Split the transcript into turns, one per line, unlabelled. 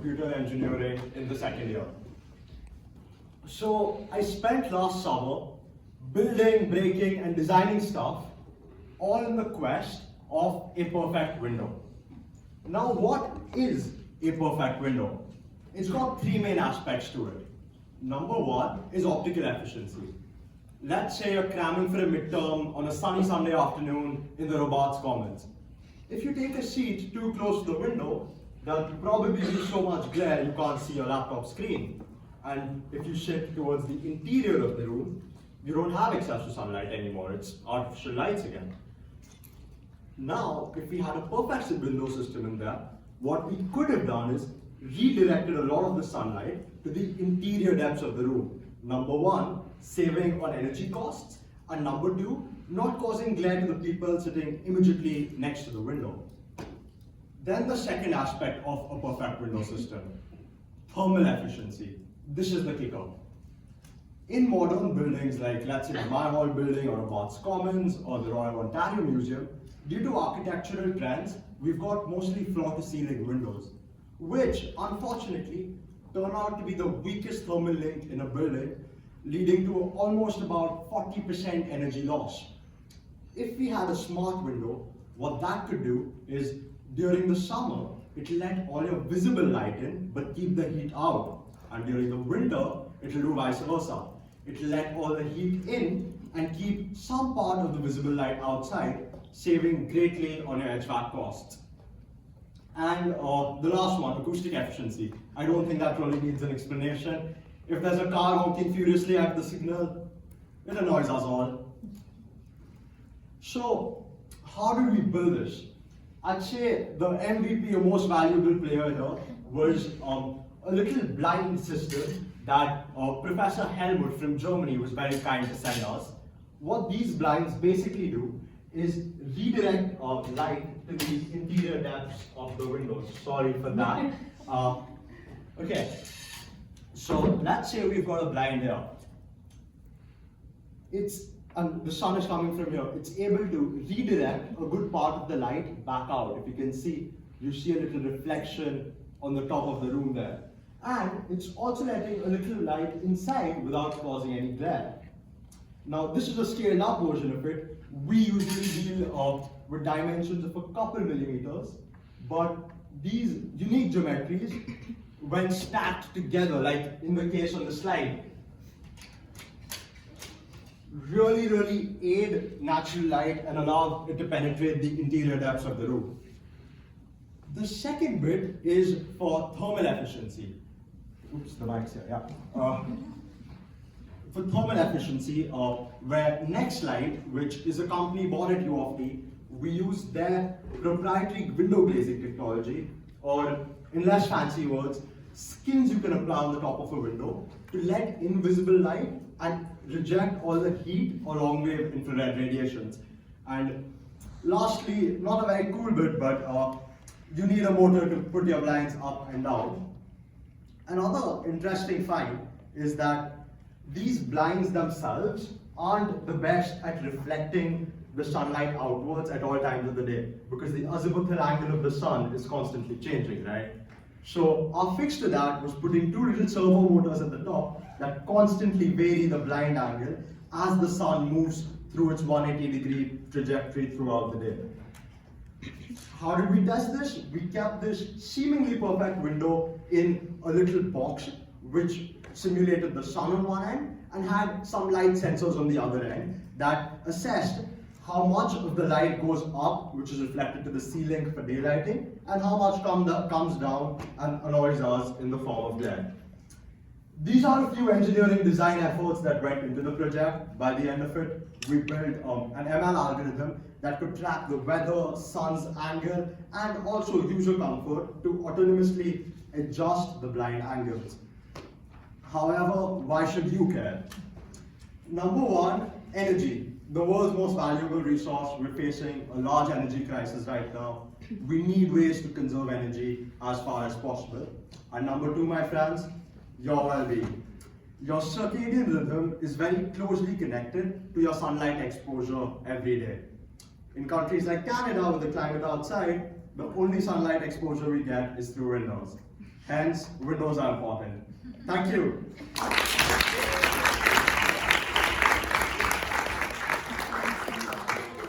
computer engineering in the second year. So I spent last summer building, breaking, and designing stuff, all in the quest of a perfect window. Now, what is a perfect window? It's got three main aspects to it. Number one is optical efficiency. Let's say you're cramming for a midterm on a sunny Sunday afternoon in the Robarts Commons. If you take a seat too close to the window, there'll probably be so much glare you can't see your laptop screen. And if you sit towards the interior of the room, you don't have access to sunlight anymore. It's artificial lights again. Now, if we had a perfect window system in there, what we could have done is redirected a lot of the sunlight to the interior depths of the room. Number one, saving on energy costs, and number two, not causing glare to the people sitting immediately next to the window. Then the second aspect of a perfect window system, thermal efficiency. This is the kicker. In modern buildings like, let's say, the Hall building or Robarts Commons or the Royal Ontario Museum, due to architectural trends, we've got mostly floor-to-ceiling windows, which unfortunately turn out to be the weakest thermal link in a building, leading to almost about 40% energy loss. If we had a smart window, what that could do is, during the summer, it'll let all your visible light in, but keep the heat out. And during the winter, it'll do vice versa. It'll let all the heat in and keep some part of the visible light outside, saving greatly on your HVAC costs. And the last one, acoustic efficiency. I don't think that really needs an explanation. If there's a car honking furiously at the signal, it annoys us all. So, how did we build this? I'd say the MVP, or most valuable player here, was a little blind system that Professor Helmut from Germany was very kind to send us. What these blinds basically do is redirect light to the interior depths of the windows. Sorry for that. Okay, so let's say we've got a blind here. The sun is coming from here. It's able to redirect a good part of the light back out. If you can see, you see a little reflection on the top of the room there. And it's also letting a little light inside without causing any glare. Now, this is a scaled up version of it. We usually deal with dimensions of a couple millimeters, but these unique geometries, when stacked together, like in the case on the slide, really aid natural light and allow it to penetrate the interior depths of the room. The second bit is for thermal efficiency. Oops, the mic's here, yeah. For thermal efficiency, where Nextlight, which is a company bought at UofT, we use their proprietary window glazing technology, or in less fancy words, skins you can apply on the top of a window to let invisible light and reject all the heat or long wave infrared radiations. And lastly, not a very cool bit, but you need a motor to put your blinds up and down. Another interesting find is that these blinds themselves aren't the best at reflecting the sunlight outwards at all times of the day, because the azimuthal angle of the sun is constantly changing, right? So our fix to that was putting two little servo motors at the top that constantly vary the blind angle as the sun moves through its 180-degree trajectory throughout the day. How did we test this? We kept this seemingly perfect window in a little box which simulated the sun on one end and had some light sensors on the other end that assessed how much of the light goes up, which is reflected to the ceiling for daylighting, and how much comes down and annoys us in the form of glare. These are a few engineering design efforts that went into the project. By the end of it, we built an ML algorithm that could track the weather, sun's angle, and also user comfort to autonomously adjust the blind angles. However, why should you care? Number one, energy. The world's most valuable resource. We're facing a large energy crisis right now. We need ways to conserve energy as far as possible. And number two, my friends, your well-being. Your circadian rhythm is very closely connected to your sunlight exposure every day. In countries like Canada, with the climate outside, the only sunlight exposure we get is through windows. Hence, windows are important. Thank you.